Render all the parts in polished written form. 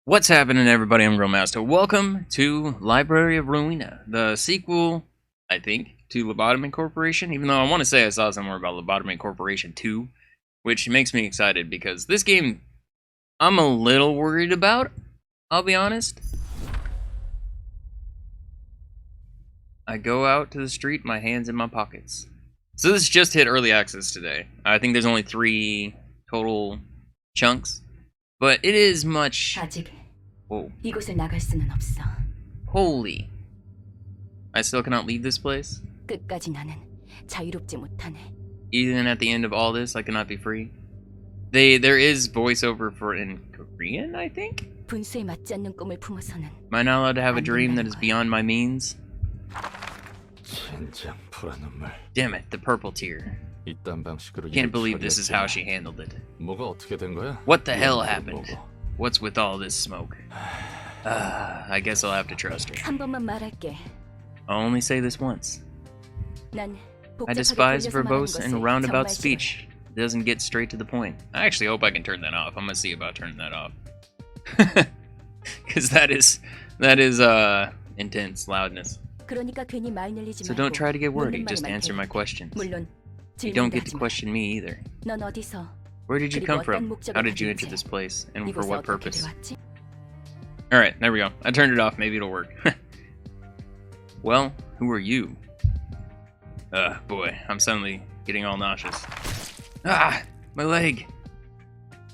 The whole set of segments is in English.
What's happening, everybody? I'm Grillmaster. Welcome to Library of Ruina, the sequel, I think, to Lobotomy Corporation, even though I want to say I saw somewhere about Lobotomy Corporation 2, which makes me excited because this game I'm a little worried about, I'll be honest. I go out to the street, my hands in my pockets. So this just hit early access today. I think there's only 3 total chunks, but it is much... Whoa. 이곳을 나갈 수는 없어. Holy. I still cannot leave this place? 끝까지 나는 자유롭지 못하네. Even at the end of all this, I cannot be free? There is voiceover for in Korean, I think? 분수에 맞지 않는 꿈을 품어서는 Am I not allowed to have a dream that is beyond my means? Damn it, the purple tear. Can't believe this is how she handled it. What the hell happened? What's with all this smoke? I guess I'll have to trust her. 한 번만 말할게. I'll only say this once. 난 I despise verbose and roundabout speech. It doesn't get straight to the point. I actually hope I can turn that off. I'm gonna see about turning that off. Because that is intense loudness. 그러니까 괜히 말 늘리지 So 말고 don't try to get wordy, 묻는 just 말만 answer 해. my questions. 물론 You don't 질문도 get to 하지 마. question me either. 넌 어디서 Where did you 그리고 come 어떤 from? 목적을 How did you 가진지, enter this place? And for 이곳에 what 어떻게 purpose? 들어왔지? Alright, there we go. I turned it off, maybe it'll work. Well, who are you? Boy, I'm suddenly getting all nauseous. Ah! My leg!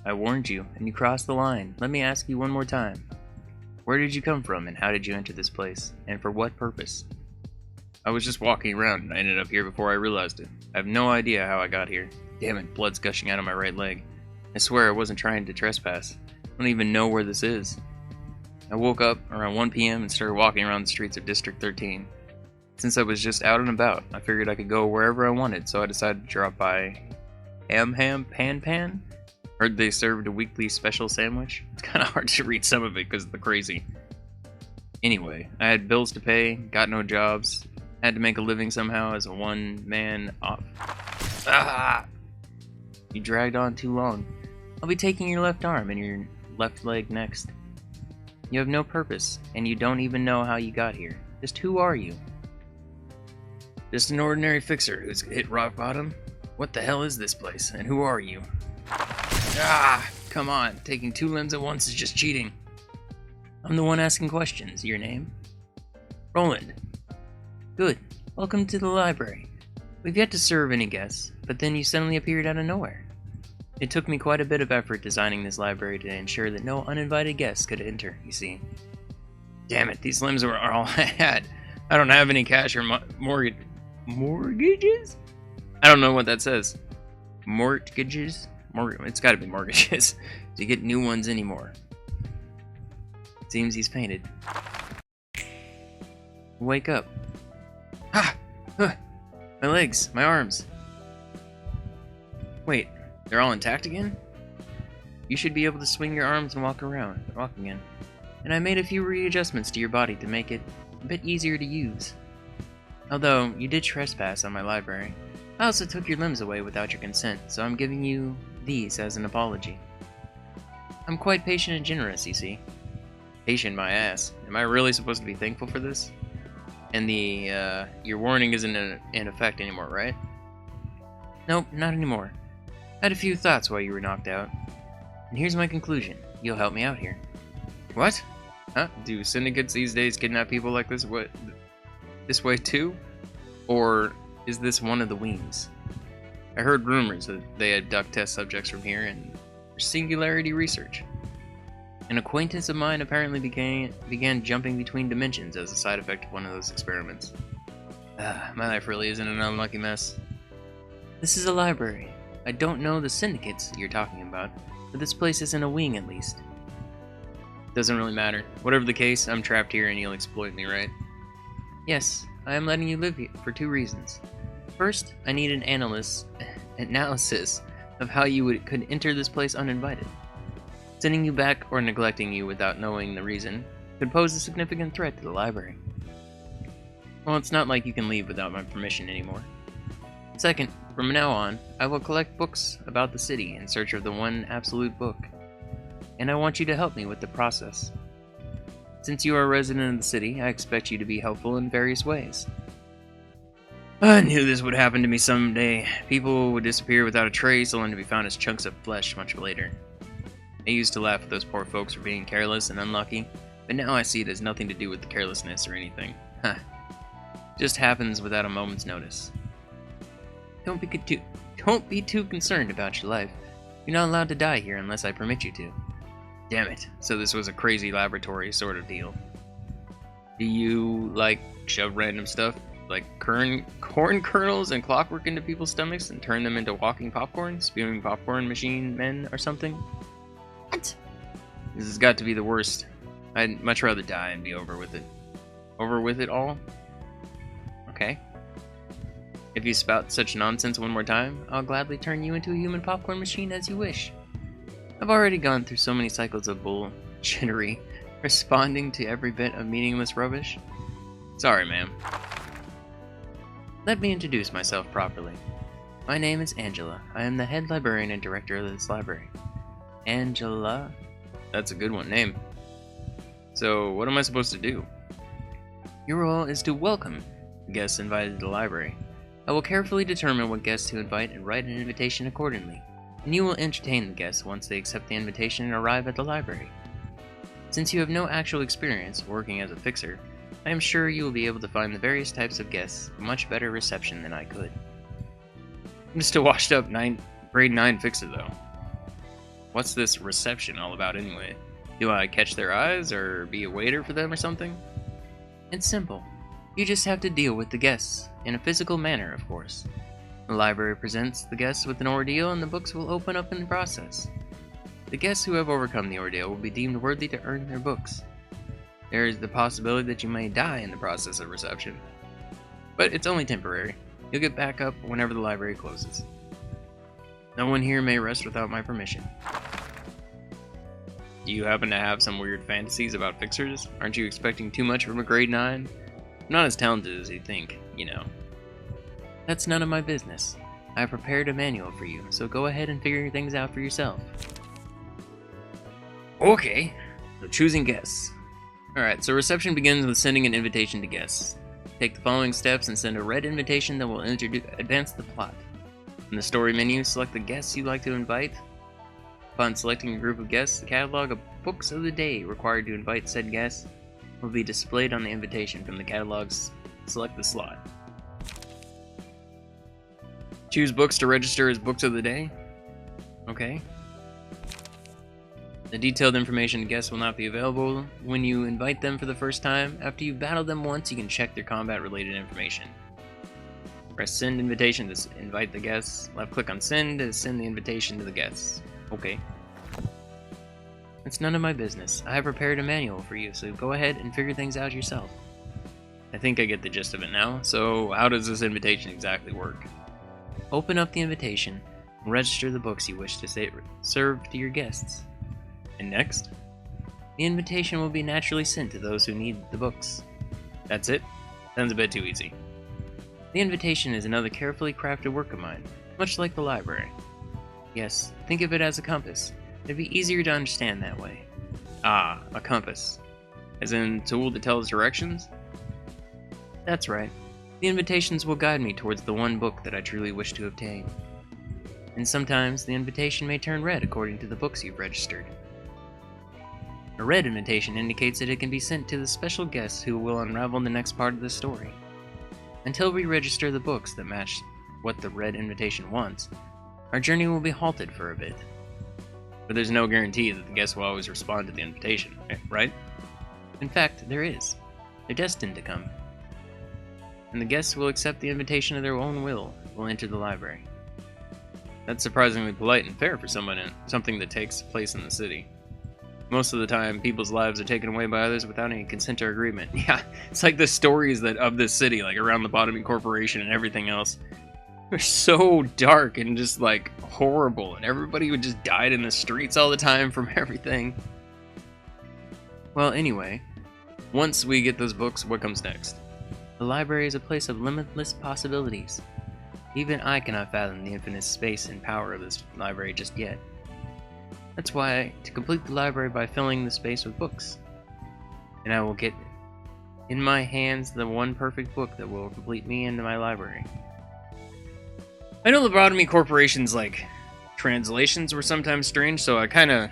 I warned you, and you crossed the line. Let me ask you one more time. Where did you come from, and how did you enter this place? And for what purpose? I was just walking around, and I ended up here before I realized it. I have no idea how I got here. Damn it, blood's gushing out of my right leg. I swear I wasn't trying to trespass. I don't even know where this is. I woke up around 1 p.m. and started walking around the streets of District 13. Since I was just out and about, I figured I could go wherever I wanted, so I decided to drop by Pan. Heard they served a weekly special sandwich. It's kind of hard to read some of it because of the crazy. Anyway, I had bills to pay, got no jobs, had to make a living somehow as a one-man off. Ah! You dragged on too long. I'll be taking your left arm and your left leg next. You have no purpose, and you don't even know how you got here. Just who are you? Just an ordinary fixer who's hit rock bottom? What the hell is this place, and who are you? Ah! Come on, taking 2 limbs at once is just cheating. I'm the one asking questions. Your name? Roland. Good. Welcome to the library. We've yet to serve any guests, but then you suddenly appeared out of nowhere. It took me quite a bit of effort designing this library to ensure that no uninvited guests could enter, you see. Damn it, these limbs are all I had. I don't have any cash or mortgages? I don't know what that says. Mortgages? It's gotta be mortgages to get new ones anymore. Seems he's fainted. Wake up. Ah! My legs, my arms. Wait, they're all intact again? You should be able to swing your arms and walk again. And I made a few readjustments to your body to make it a bit easier to use. Although, you did trespass on my library. I also took your limbs away without your consent, so I'm giving you these as an apology. I'm quite patient and generous, you see. Patient my ass. Am I really supposed to be thankful for this? And your warning isn't in effect anymore, right? Nope, not anymore. I had a few thoughts while you were knocked out. And here's my conclusion. You'll help me out here. What? Huh? Do syndicates these days kidnap people like this way too? Or is this one of the wings? I heard rumors that they abduct test subjects from here and for singularity research. An acquaintance of mine apparently began jumping between dimensions as a side effect of one of those experiments. My life really isn't an unlucky mess. This is a library. I don't know the syndicates you're talking about, but this place isn't a wing at least. Doesn't really matter. Whatever the case, I'm trapped here and you'll exploit me, right? Yes, I am letting you live here for 2 reasons. First, I need an analysis of how you could enter this place uninvited. Sending you back or neglecting you without knowing the reason could pose a significant threat to the library. Well, it's not like you can leave without my permission anymore. Second, from now on, I will collect books about the city in search of the one absolute book. and I want you to help me with the process. Since you are a resident of the city, I expect you to be helpful in various ways. I knew this would happen to me someday. People would disappear without a trace, only to be found as chunks of flesh much later. I used to laugh at those poor folks for being careless and unlucky, but now I see it as nothing to do with the carelessness or anything. Huh. Just happens without a moment's notice. Don't be too concerned about your life. You're not allowed to die here unless I permit you to. Damn it. So this was a crazy laboratory sort of deal. Do you, like, shove random stuff, like corn kernels and clockwork into people's stomachs and turn them into walking popcorn? Spewing popcorn machine men or something? What? This has got to be the worst. I'd much rather die and be over with it. Over with it all? Okay. If you spout such nonsense one more time, I'll gladly turn you into a human popcorn machine as you wish. I've already gone through so many cycles of bullshittery, responding to every bit of meaningless rubbish. Sorry, ma'am. Let me introduce myself properly. My name is Angela. I am the head librarian and director of this library. Angela? That's a good one name. So, what am I supposed to do? Your role is to welcome guests invited to the library. I will carefully determine what guests to invite and write an invitation accordingly, and you will entertain the guests once they accept the invitation and arrive at the library. Since you have no actual experience working as a fixer, I am sure you will be able to find the various types of guests a much better reception than I could. I'm just a washed up grade 9 fixer though. What's this reception all about anyway? Do I catch their eyes or be a waiter for them or something? It's simple. You just have to deal with the guests, in a physical manner, of course. The library presents the guests with an ordeal and the books will open up in the process. The guests who have overcome the ordeal will be deemed worthy to earn their books. There is the possibility that you may die in the process of reception. But it's only temporary. You'll get back up whenever the library closes. No one here may rest without my permission. Do you happen to have some weird fantasies about fixers? Aren't you expecting too much from a grade 9? I'm not as talented as you think, you know. That's none of my business. I have prepared a manual for you, so go ahead and figure things out for yourself. Okay, so choosing guests. Alright, so reception begins with sending an invitation to guests. Take the following steps and send a red invitation that will advance the plot. In the story menu, select the guests you'd like to invite. Upon selecting a group of guests, the catalog of books of the day required to invite said guests will be displayed on the invitation. From the catalogs, select the slot. Choose books to register as books of the day. Okay. The detailed information to guests will not be available when you invite them for the first time. After you've battled them once, you can check their combat-related information. Press send invitation to invite the guests. Left click on send to send the invitation to the guests. Okay. It's none of my business. I have prepared a manual for you, so go ahead and figure things out yourself. I think I get the gist of it now, so how does this invitation exactly work? Open up the invitation and register the books you wish to serve to your guests. And next, the invitation will be naturally sent to those who need the books. That's it? Sounds a bit too easy. The invitation is another carefully crafted work of mine, much like the library. Yes, think of it as a compass. It'd be easier to understand that way. Ah, a compass. As in, a tool that tells directions? That's right. The invitations will guide me towards the one book that I truly wish to obtain. And sometimes the invitation may turn red according to the books you've registered. A red invitation indicates that it can be sent to the special guests who will unravel the next part of the story. Until we register the books that match what the red invitation wants, our journey will be halted for a bit. But there's no guarantee that the guests will always respond to the invitation, right? In fact, there is. They're destined to come. And the guests will accept the invitation of their own will enter the library. That's surprisingly polite and fair for something that takes place in the city. Most of the time, people's lives are taken away by others without any consent or agreement. Yeah, it's like the stories of this city, like around Lobotomy Corporation and everything else. They're so dark and just like horrible, and everybody would just died in the streets all the time from everything. Well, anyway, once we get those books, what comes next? The library is a place of limitless possibilities. Even I cannot fathom the infinite space and power of this library just yet. That's why to complete the library by filling the space with books. And I will get in my hands the one perfect book that will complete me into my library. I know Lobotomy Corporation's like translations were sometimes strange, so I kinda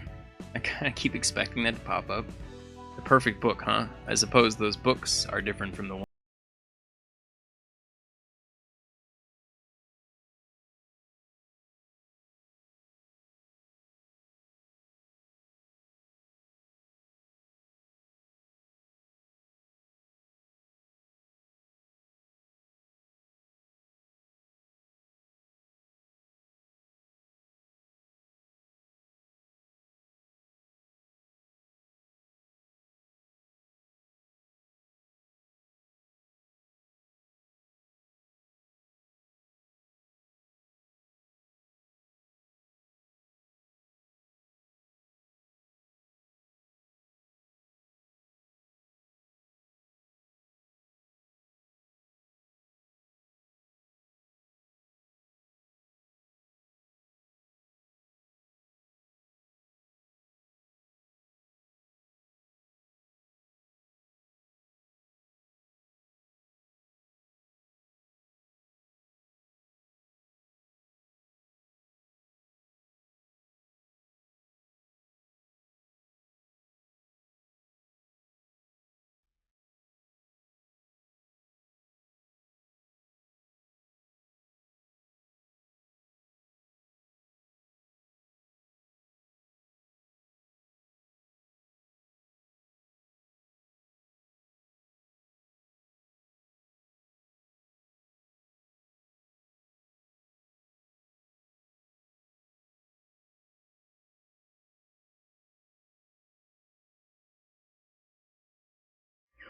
keep expecting that to pop up. The perfect book, huh? I suppose those books are different from the one.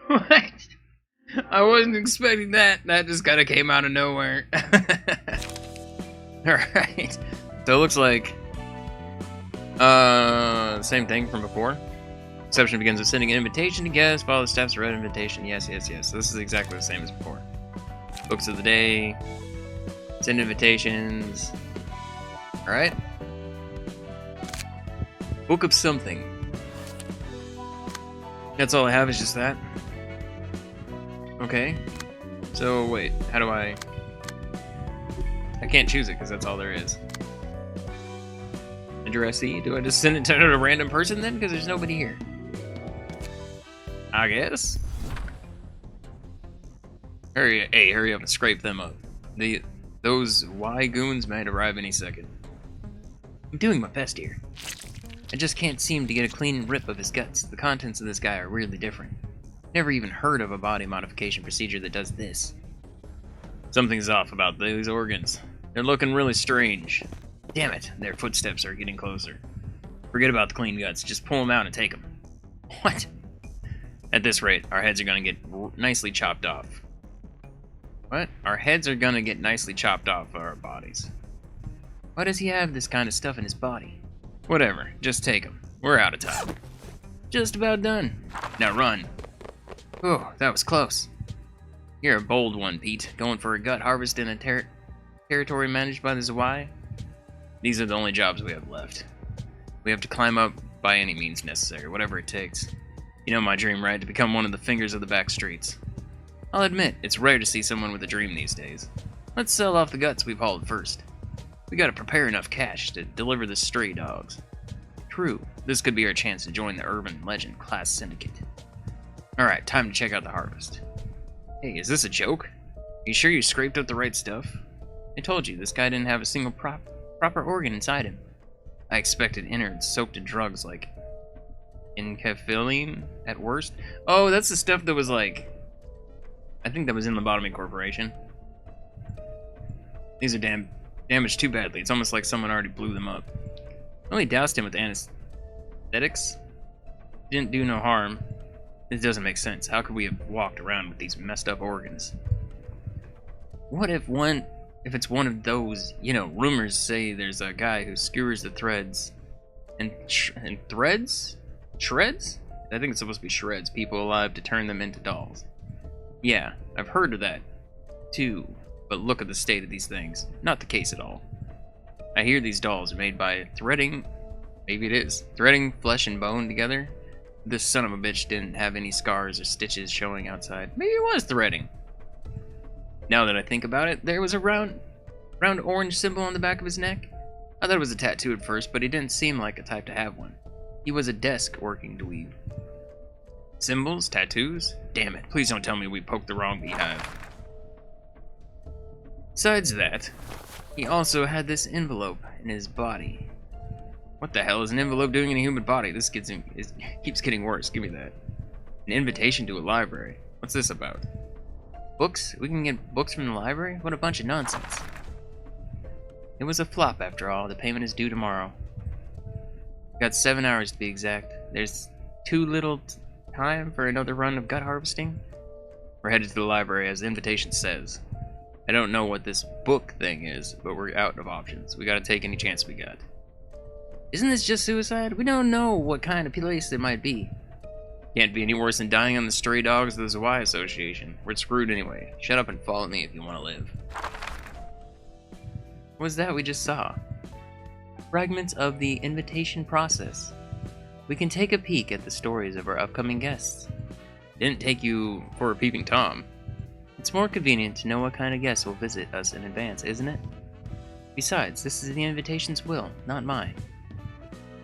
What? I wasn't expecting that. That just kind of came out of nowhere. Alright. So it looks like same thing from before. Reception begins with sending an invitation to guests. Follow the steps to read invitation. Yes, yes, yes. So this is exactly the same as before. Books of the day. Send invitations. Alright. Book of something. That's all I have is just that. Okay. So wait, how do I can't choose it because that's all there is. Addressee? Do I just send it to a random person then? Because there's nobody here. I guess. Hurry up and scrape them up. Those Y goons might arrive any second. I'm doing my best here. I just can't seem to get a clean rip of his guts. The contents of this guy are really different. Never even heard of a body modification procedure that does this. Something's off about those organs. They're looking really strange. Damn it, their footsteps are getting closer. Forget about the clean guts, just pull them out and take them. What? At this rate, our heads are gonna get nicely chopped off. What? Our heads are gonna get nicely chopped off of our bodies. Why does he have this kind of stuff in his body? Whatever, just take them. We're out of time. Just about done. Now run. Oh, that was close. You're a bold one, Pete. Going for a gut harvest in a territory managed by the Zwei? These are the only jobs we have left. We have to climb up by any means necessary, whatever it takes. You know my dream, right? To become one of the fingers of the back streets. I'll admit, it's rare to see someone with a dream these days. Let's sell off the guts we've hauled first. We gotta prepare enough cash to deliver the stray dogs. True, this could be our chance to join the urban legend class syndicate. Alright, time to check out the harvest. Hey, is this a joke? Are you sure you scraped up the right stuff? I told you, this guy didn't have a single proper organ inside him. I expected innards soaked in drugs like enkephaline at worst. Oh, that's the stuff that was like... I think that was in Lobotomy Corporation. These are damaged too badly. It's almost like someone already blew them up. Only doused him with anesthetics. Didn't do no harm. This doesn't make sense. How could we have walked around with these messed up organs? What if it's one of those, you know, rumors say there's a guy who skewers the threads and threads? Shreds? I think it's supposed to be shreds people alive to turn them into dolls. Yeah, I've heard of that too, but look at the state of these things. Not the case at all. I hear these dolls are made by threading Maybe it is. Threading flesh and bone together? This son of a bitch didn't have any scars or stitches showing outside. Maybe it was threading. Now that I think about it, there was a round orange symbol on the back of his neck. I thought it was a tattoo at first, but he didn't seem like a type to have one. He was a desk-working dweeb. Symbols? Tattoos? Damn it, please don't tell me we poked the wrong beehive. Besides that, he also had this envelope in his body. What the hell is an envelope doing in a human body? This keeps getting worse. Give me that. An invitation to a library. What's this about? Books? We can get books from the library? What a bunch of nonsense. It was a flop after all. The payment is due tomorrow. Got 7 hours to be exact. There's too little time for another run of gut harvesting. We're headed to the library as the invitation says. I don't know what this book thing is, but we're out of options. We gotta take any chance we got. Isn't this just suicide? We don't know what kind of place it might be. Can't be any worse than dying on the stray dogs of the Zwei Association. We're screwed anyway. Shut up and follow me if you want to live. What was that we just saw? Fragments of the invitation process. We can take a peek at the stories of our upcoming guests. Didn't take you for a peeping Tom. It's more convenient to know what kind of guests will visit us in advance, isn't it? Besides, this is the invitation's will, not mine.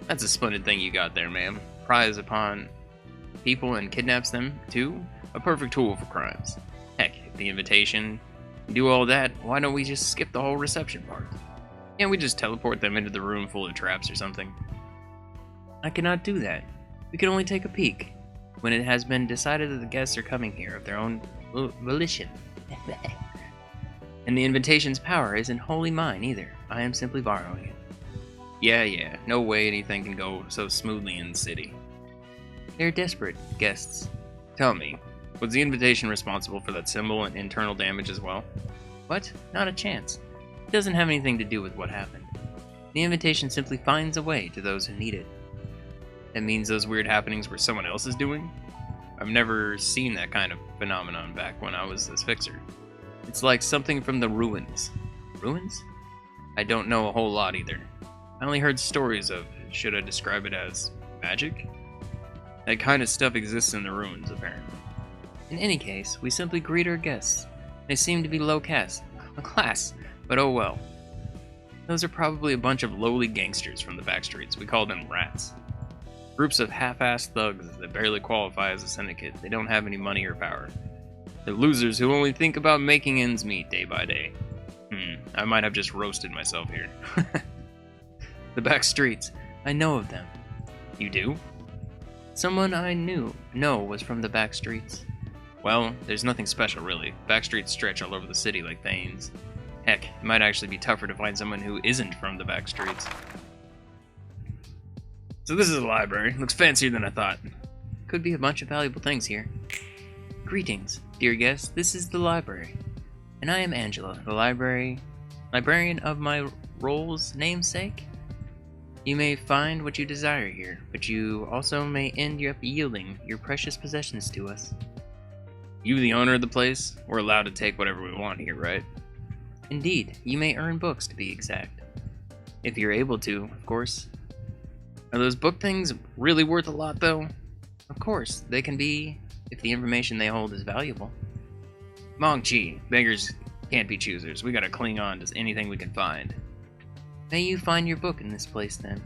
That's a splendid thing you got there, ma'am. Prize upon people and kidnaps them, too? A perfect tool for crimes. Heck, if the invitation can do all that, why don't we just skip the whole reception part? Can't we just teleport them into the room full of traps or something? I cannot do that. We can only take a peek when it has been decided that the guests are coming here of their own volition. And the invitation's power isn't wholly mine either. I am simply borrowing it. Yeah, no way anything can go so smoothly in the city. They're desperate guests. Tell me, was the invitation responsible for that symbol and internal damage as well? What? Not a chance. It doesn't have anything to do with what happened. The invitation simply finds a way to those who need it. That means those weird happenings were someone else is doing? I've never seen that kind of phenomenon back when I was this fixer. It's like something from the ruins. Ruins? I don't know a whole lot either. I only heard stories of, should I describe it as, magic? That kind of stuff exists in the ruins, apparently. In any case, we simply greet our guests. They seem to be low class, but oh well. Those are probably a bunch of lowly gangsters from the back streets. We call them rats. Groups of half-assed thugs that barely qualify as a syndicate. They don't have any money or power. They're losers who only think about making ends meet day by day. I might have just roasted myself here. The back streets. I know of them. You do? Someone I know was from the back streets. Well, there's nothing special really. Back streets stretch all over the city like veins. Heck, it might actually be tougher to find someone who isn't from the back streets. So this is a library. Looks fancier than I thought. Could be a bunch of valuable things here. Greetings, dear guests. This is the library. And I am Angela, the librarian of my role's namesake. You may find what you desire here, but you also may end up yielding your precious possessions to us. You the owner of the place? We're allowed to take whatever we want here, right? Indeed, you may earn books to be exact. If you're able to, of course. Are those book things really worth a lot, though? Of course, they can be, if the information they hold is valuable. Mong-chi, beggars can't be choosers. We gotta cling on to anything we can find. May you find your book in this place, then.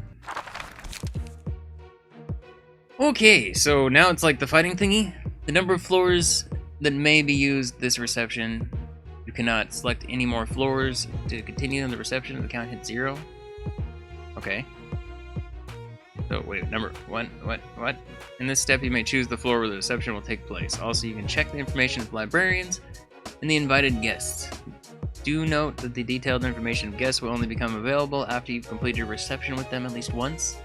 Okay, so now it's like the fighting thingy. The number of floors that may be used this reception. You cannot select any more floors to continue on the reception. The count hits 0. Okay. So wait, number what? In this step, you may choose the floor where the reception will take place. Also, you can check the information of librarians and the invited guests. Do note that the detailed information of guests will only become available after you've completed your reception with them at least once.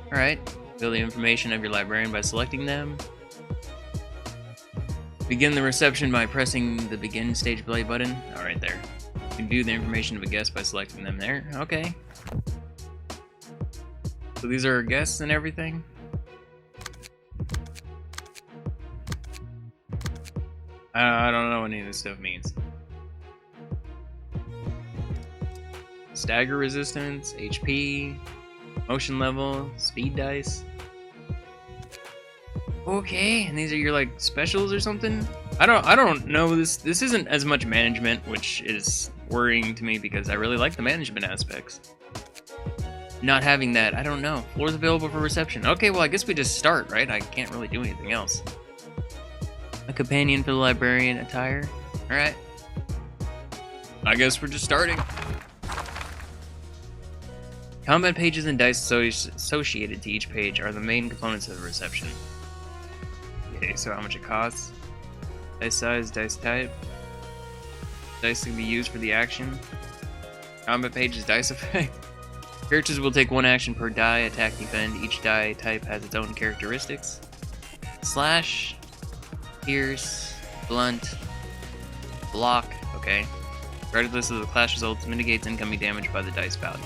Alright, fill the information of your librarian by selecting them. Begin the reception by pressing the begin stage play button. Alright, there. You can view the information of a guest by selecting them there. Okay. So these are our guests and everything? I don't know what any of this stuff means. Stagger resistance, HP. Motion level, speed dice. Okay, and these are your like specials or something? I don't know. This isn't as much management, which is worrying to me because I really like the management aspects. Not having that, I don't know. Floors available for reception. Okay, well I guess we just start, right? I can't really do anything else. A companion for the librarian attire. Alright. I guess we're just starting. Combat pages and dice associated to each page are the main components of the reception. Okay, so how much it costs. Dice size, dice type. Dice can be used for the action. Combat pages, dice effect. Characters will take one action per die, attack, defend. Each die type has its own characteristics. Slash, pierce, blunt, block, okay. Regardless of the clash results, mitigates incoming damage by the dice value.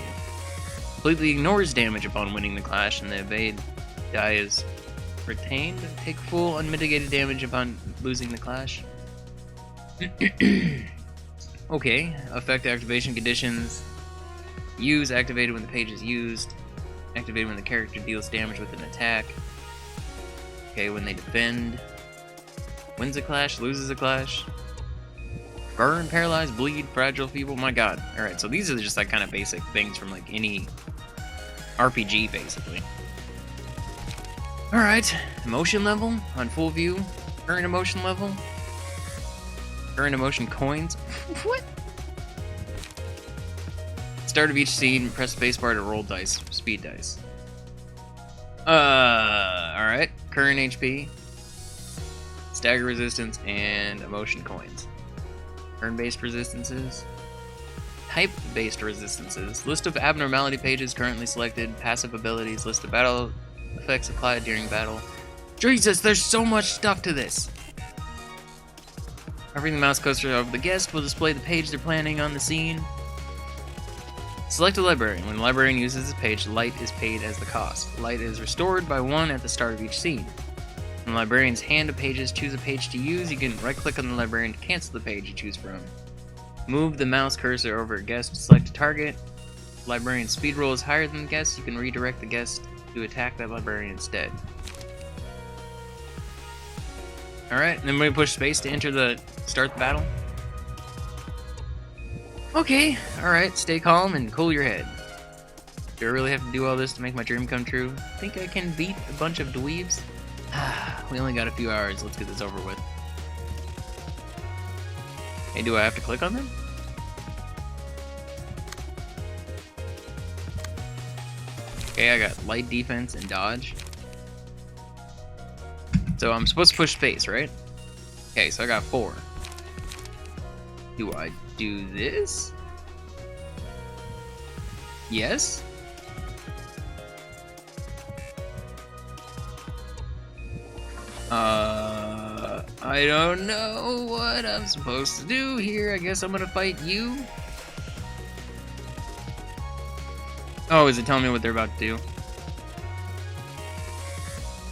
Completely ignores damage upon winning the clash, and the evade die is retained. Take full unmitigated damage upon losing the clash. Okay, effect activation conditions. Use activated when the page is used. Activated when the character deals damage with an attack. Okay, when they defend. Wins a clash, loses a clash. Burn, paralyze, bleed, fragile, feeble. My god. Alright, so these are just like kind of basic things from like any RPG basically. Alright, emotion level on full view. Current emotion level. Current emotion coins. What? Start of each scene, press spacebar to roll dice, speed dice. Alright. Current HP, stagger resistance, and emotion coins. Turn-based resistances. Type-based resistances. List of abnormality pages currently selected. Passive abilities. List of battle effects applied during battle. Jesus, there's so much stuff to this! Hovering the mouse cursor over the guest will display the page they're planning on the scene. Select a librarian. When the librarian uses this page, light is paid as the cost. Light is restored by 1 at the start of each scene. When the librarian's hand of pages choose a page to use, you can right-click on the librarian to cancel the page you choose from. Move the mouse cursor over a guest to select a target. If the librarian's speed roll is higher than the guest, you can redirect the guest to attack that librarian instead. Alright, and then we push space to start the battle. Okay, alright, stay calm and cool your head. Do I really have to do all this to make my dream come true? Think I can beat a bunch of dweebs? We only got a few hours, let's get this over with. Hey, do I have to click on them? Okay, I got light defense and dodge. So I'm supposed to push space, right? Okay, so I got 4. Do I do this? Yes? I don't know what I'm supposed to do here. I guess I'm gonna fight you. Oh, is it telling me what they're about to do?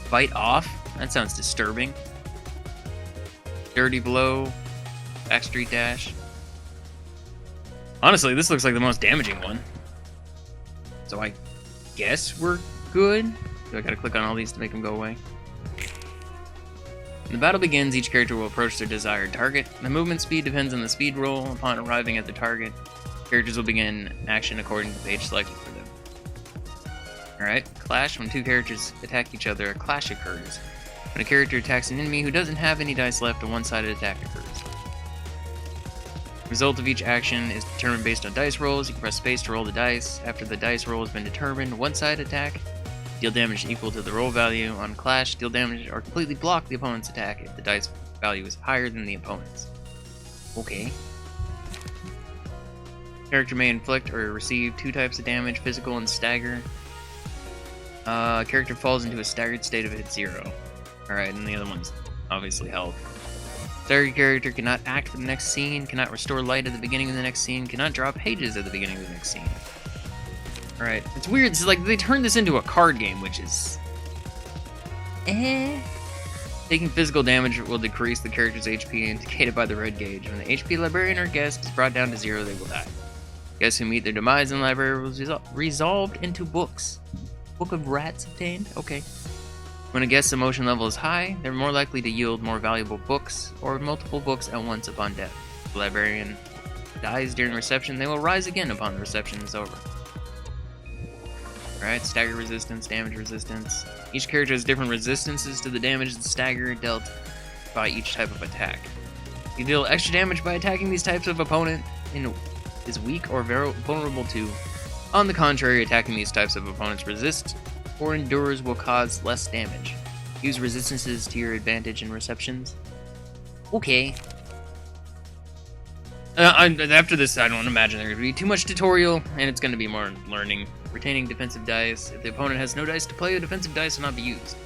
Fight off? That sounds disturbing. Dirty blow. Backstreet dash. Honestly, this looks like the most damaging one. So I guess we're good. Do I gotta click on all these to make them go away? When the battle begins, each character will approach their desired target. The movement speed depends on the speed roll. Upon arriving at the target, characters will begin action according to the page selected for them. Alright, clash. When 2 characters attack each other, a clash occurs. When a character attacks an enemy who doesn't have any dice left, a one-sided attack occurs. The result of each action is determined based on dice rolls. You can press space to roll the dice. After the dice roll has been determined, one-sided attack. Deal damage equal to the roll value. On clash, deal damage or completely block the opponent's attack if the dice value is higher than the opponent's. Okay. Character may inflict or receive 2 types of damage, physical and stagger. Character falls into a staggered state if it hits 0. Alright, and the other one's obviously health. Staggered character cannot act for the next scene, cannot restore light at the beginning of the next scene, cannot draw pages at the beginning of the next scene. Alright, it's weird, it's like they turned this into a card game, which is... Taking physical damage will decrease the character's HP indicated by the red gauge. When the HP librarian or guest is brought down to 0, they will die. Guests who meet their demise in the library will resolved into books. Book of Rats obtained? Okay. When a guest's emotion level is high, they're more likely to yield more valuable books or multiple books at once upon death. If the librarian dies during reception, they will rise again upon the reception is over. Alright, stagger resistance, damage resistance. Each character has different resistances to the damage and stagger dealt by each type of attack. You deal extra damage by attacking these types of opponent is weak or vulnerable to. On the contrary, attacking these types of opponents resists or endures will cause less damage. Use resistances to your advantage in receptions. Okay. After this, I don't imagine there's going to be too much tutorial, and it's going to be more learning. Retaining defensive dice. If the opponent has no dice to play, the defensive dice will not be used.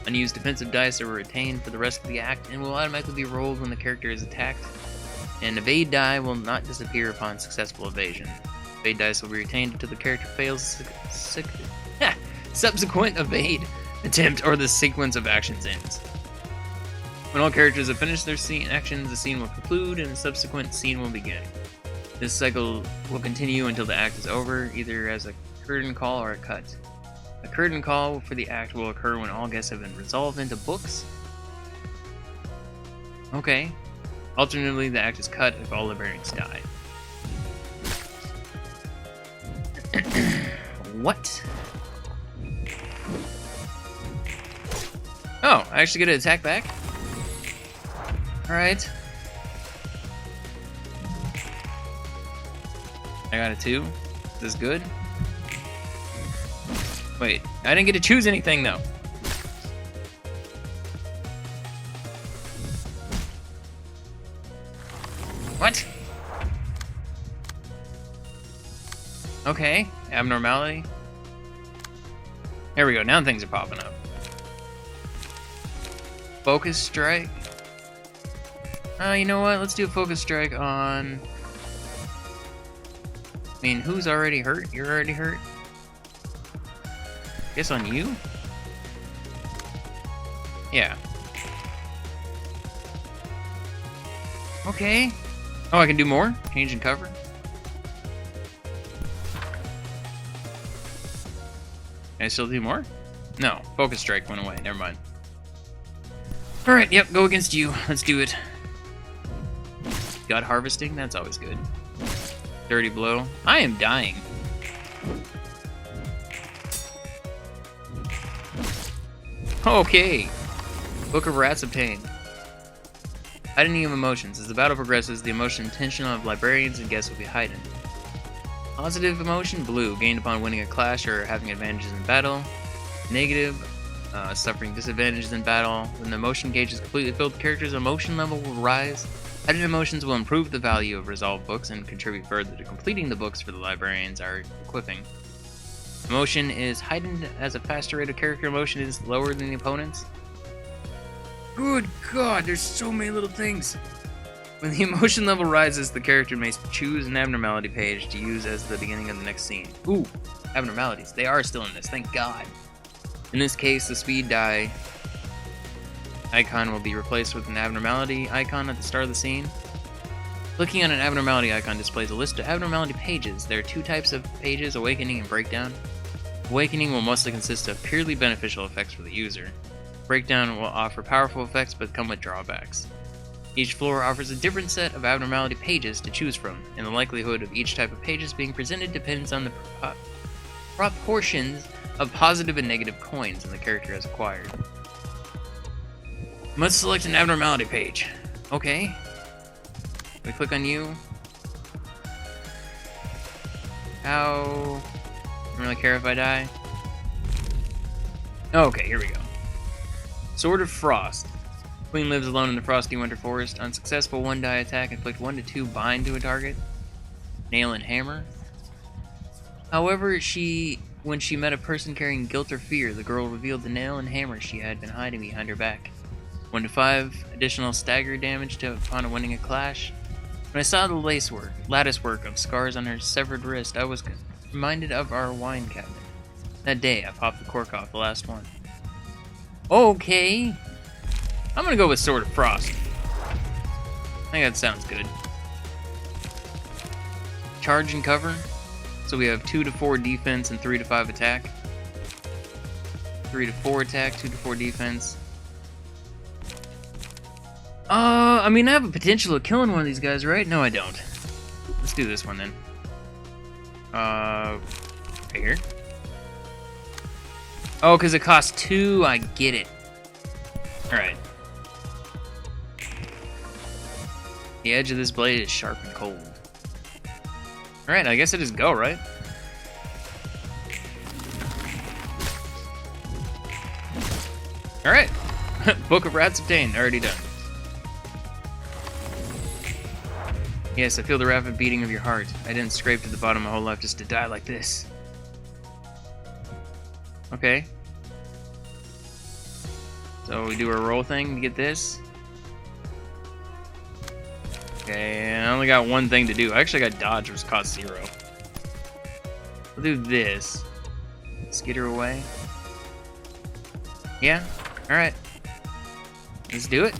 Unused defensive dice are retained for the rest of the act and will automatically be rolled when the character is attacked. An evade die will not disappear upon successful evasion. Evade dice will be retained until the character fails subsequent evade attempt or the sequence of actions ends. When all characters have finished their actions, the scene will conclude and a subsequent scene will begin. This cycle will continue until the act is over, either as a curtain call or a cut. A curtain call for the act will occur when all guests have been resolved into books. Okay. Alternatively, the act is cut if all librarians die. What? Oh, I actually get to attack back? Alright. I got a 2. Is this good? Wait, I didn't get to choose anything though. What? Okay, abnormality. There we go, now things are popping up. Focus strike. You know what? Let's do a focus strike on... I mean, who's already hurt? You're already hurt? Guess on you? Yeah. Okay. Oh, I can do more? Change and cover? Can I still do more? No. Focus strike went away. Never mind. Alright, yep, go against you. Let's do it. God harvesting? That's always good. Dirty blow. I am dying. Okay. Book of Rats obtained. Heightening of emotions. As the battle progresses, the emotion and tension of librarians and guests will be heightened. Positive emotion, blue, gained upon winning a clash or having advantages in battle. Negative, suffering disadvantages in battle. When the emotion gauge is completely filled, the character's emotion level will rise. Heightened emotions will improve the value of resolved books and contribute further to completing the books for the librarians are equipping. Emotion is heightened as a faster rate of character emotion is lower than the opponent's. Good God, there's so many little things. When the emotion level rises, the character may choose an abnormality page to use as the beginning of the next scene. Ooh, abnormalities. They are still in this, thank God. In this case, the speed die icon will be replaced with an abnormality icon at the start of the scene. Clicking on an abnormality icon displays a list of abnormality pages. There are 2 types of pages, Awakening and Breakdown. Awakening will mostly consist of purely beneficial effects for the user. Breakdown will offer powerful effects but come with drawbacks. Each floor offers a different set of abnormality pages to choose from, and the likelihood of each type of pages being presented depends on the proportions of positive and negative coins the character has acquired. Must select an abnormality page. Okay. We click on you. How? Don't really care if I die. Okay, here we go. Sword of Frost. Queen lives alone in the frosty winter forest. Unsuccessful 1-die attack, inflict 1 to 2 bind to a target. Nail and hammer. However, when she met a person carrying guilt or fear, the girl revealed the nail and hammer she had been hiding behind her back. 1 to 5 additional stagger damage upon winning a clash. When I saw the lattice work of scars on her severed wrist, I was reminded of our wine cabinet. That day, I popped the cork off, the last one. Okay. I'm gonna go with Sword of Frost. I think that sounds good. charge and cover. So we have 2 to 4 defense and 3 to 5 attack. 3 to 4 attack, 2 to 4 defense. I mean, I have a potential of killing one of these guys, right? No, I don't. Let's do this one then. Right here. Oh, because it costs 2. I get it. Alright. The edge of this blade is sharp and cold. Alright, I guess I just go, right? Alright. Book of Rats obtained. Already done. Yes, I feel the rapid beating of your heart. I didn't scrape to the bottom my whole life just to die like this. Okay. So we do a roll thing to get this. Okay, I only got one thing to do. I actually got dodge, which costs 0. We'll do this. Skitter away. Yeah? Alright. Let's do it.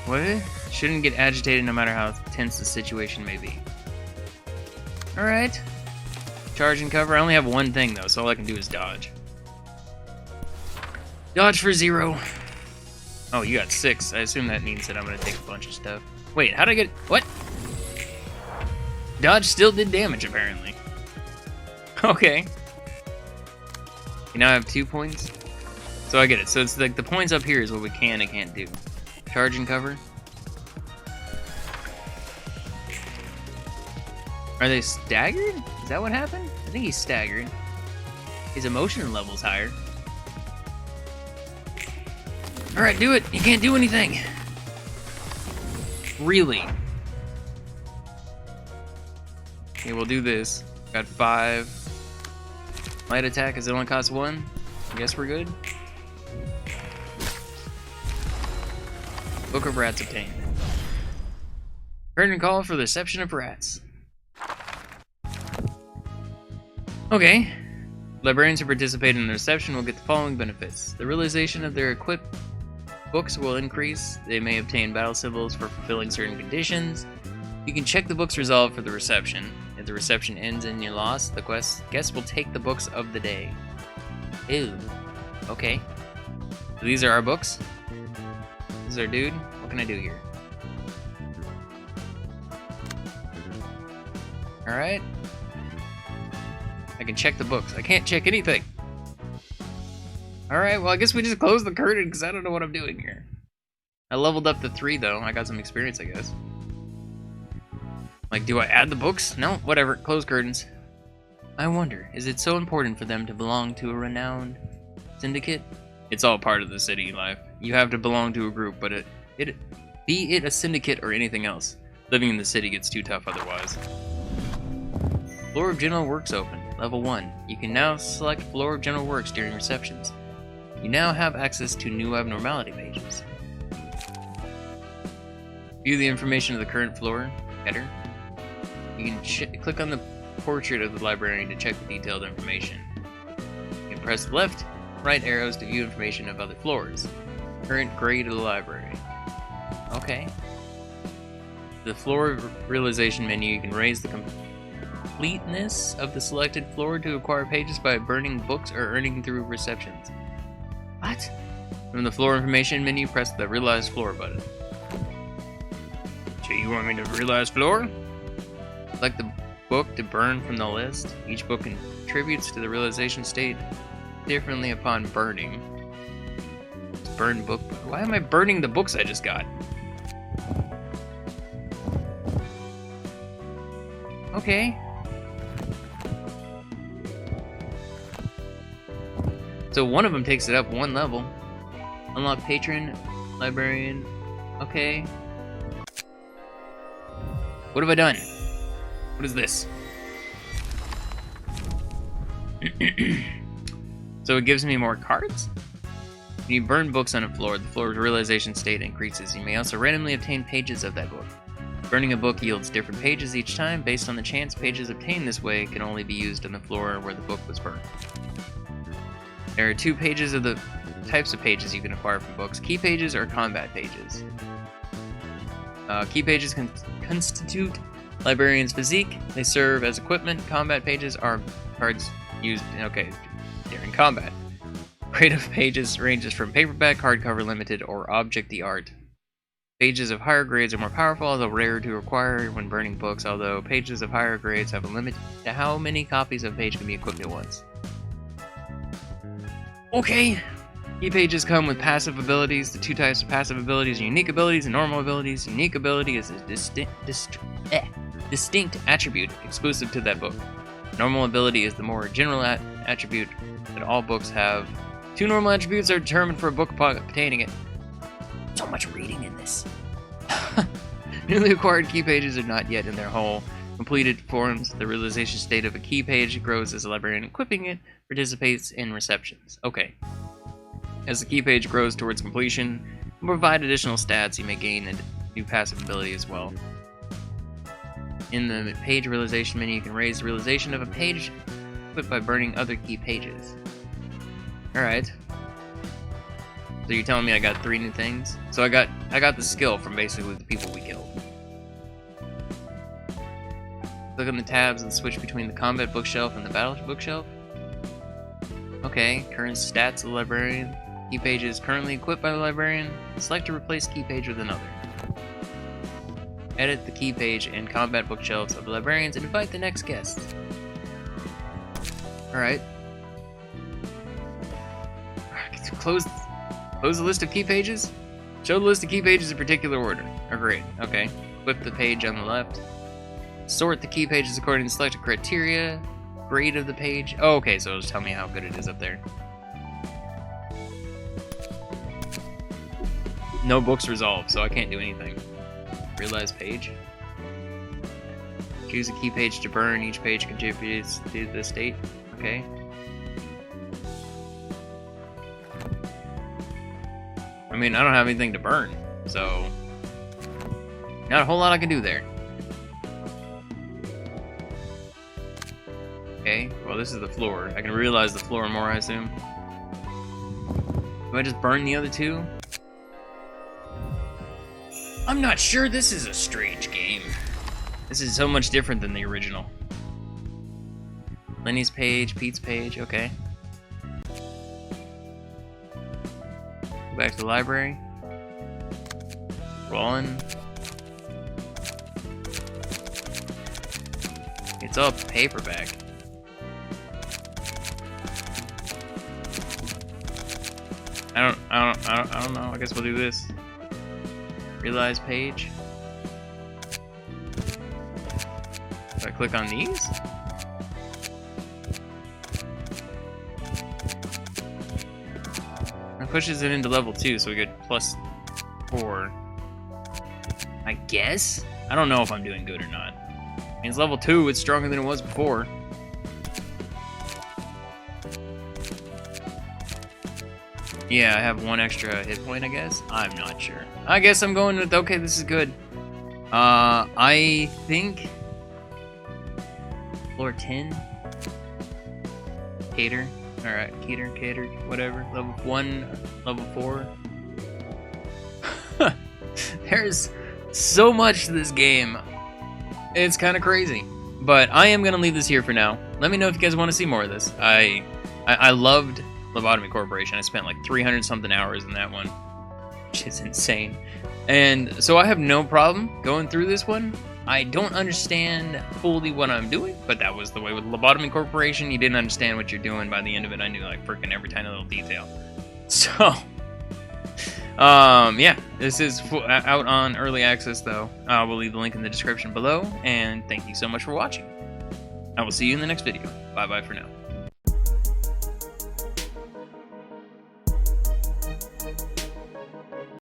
What? Shouldn't get agitated no matter how tense the situation may be. Alright. Charge and cover. I only have one thing though, so all I can do is dodge. Dodge for 0. Oh, you got 6. I assume that means that I'm gonna take a bunch of stuff. Wait, how'd I get... What? Dodge still did damage, apparently. Okay. You now have 2 points. So I get it. So it's like the points up here is what we can and can't do. Charge and cover. Are they staggered? Is that what happened? I think he's staggered. His emotion level's higher. Alright, do it. You can't do anything. Really? Okay, we'll do this. Got 5. Light attack, as it only costs 1. I guess we're good. Book of Rats obtained. Curtain call for the reception of rats. Okay. Librarians who participate in the reception will get the following benefits. The realization of their equipped books will increase. They may obtain battle symbols for fulfilling certain conditions. You can check the book's resolve for the reception. If the reception ends and you lost, the guest will take the books of the day. Ew. Okay. So these are our books. This is our dude. What can I do here? Alright. I can check the books. I can't check anything. Alright, well I guess we just close the curtain because I don't know what I'm doing here. I leveled up to 3 though. I got some experience, I guess. Like, do I add the books? No, whatever. Close curtains. I wonder, is it so important for them to belong to a renowned syndicate? It's all part of the city life. You have to belong to a group, but be it a syndicate or anything else. Living in the city gets too tough otherwise. Floor of General Works open. Level 1. You can now select Floor of General Works during receptions. You now have access to new Abnormality Pages. View the information of the current floor header. You can click on the portrait of the librarian to check the detailed information. You can press left, right arrows to view information of other floors. Current grade of the library. Okay. The floor realization menu, you can raise the completeness of the selected floor to acquire pages by burning books or earning through receptions. What? From the floor information menu, press the realize floor button. So you want me to realize floor? Select the book to burn from the list. Each book contributes to the realization state differently upon burning. Burn book. Why am I burning the books I just got? Okay. So one of them takes it up 1 level. Unlock patron, librarian. Okay. What have I done? What is this? So it gives me more cards? When you burn books on a floor, the floor's realization state increases. You may also randomly obtain pages of that book. Burning a book yields different pages each time. Based on the chance pages obtained this way can only be used on the floor where the book was burned. There are 2 pages of the types of pages you can acquire from books: key pages or combat pages. Key pages constitute Librarian's physique. They serve as equipment. Combat pages are cards used during combat. Grade of pages ranges from paperback, hardcover, limited, or object art. Pages of higher grades are more powerful, although rare to acquire when burning books, although pages of higher grades have a limit to how many copies of a page can be equipped at once. Okay. Key pages come with passive abilities. The two types of passive abilities are unique abilities and normal abilities. Unique ability is a distinct attribute exclusive to that book. Normal ability is the more general attribute that all books have. Two normal attributes are determined for a book containing it. So much reading in this. Newly acquired key pages are not yet in their whole completed forms. The realization state of a key page grows as a librarian equipping it participates in receptions. Okay. As the key page grows towards completion, and provide additional stats, you may gain a new passive ability as well. In the page realization menu, you can raise the realization of a page equipped by burning other key pages. Alright. So you're telling me I got 3 new things? So I got the skill from basically the people we killed. Click on the tabs and switch between the combat bookshelf and the battle bookshelf. Okay, current stats of the librarian. Key page is currently equipped by the librarian. Select to replace key page with another. Edit the key page and combat bookshelves of the librarians and invite the next guest. Alright. Close the list of key pages. Show the list of key pages in particular order. Oh, great. Okay. Flip the page on the left. Sort the key pages according to selected criteria. Grade of the page. Oh, okay, so it'll just tell me how good it is up there. No books resolved, so I can't do anything. Realize page. Choose a key page to burn. Each page contributes to the state. Okay. I mean, I don't have anything to burn, so not a whole lot I can do there. Okay, well this is the floor. I can realize the floor more, I assume. Do I just burn the other 2? I'm not sure. This is a strange game. This is so much different than the original. Lenny's page, Pete's page, okay. Go back to the library. Rolling. It's all paperback. I don't know. I guess we'll do this. Realize page. Do I click on these? It pushes it into level 2, so we get +4. I guess? I don't know if I'm doing good or not. I mean, it's level 2, it's stronger than it was before. Yeah, I have 1 extra hit point, I guess? I'm not sure. I guess I'm going with, okay, this is good. I think... Floor 10? Cater. Alright, cater, whatever. Level 1, level 4. There's so much to this game. It's kind of crazy. But I am going to leave this here for now. Let me know if you guys want to see more of this. I loved Lobotomy Corporation. I spent like 300 something hours in that one, which is insane. And so I have no problem going through this one. I don't understand fully what I'm doing, but that was the way with Lobotomy Corporation. You didn't understand what you're doing. By the end of it, I knew like freaking every tiny little detail. So, yeah, this is out on early access though. We'll leave the link in the description below, and thank you so much for watching. I will see you in the next video. Bye bye for now.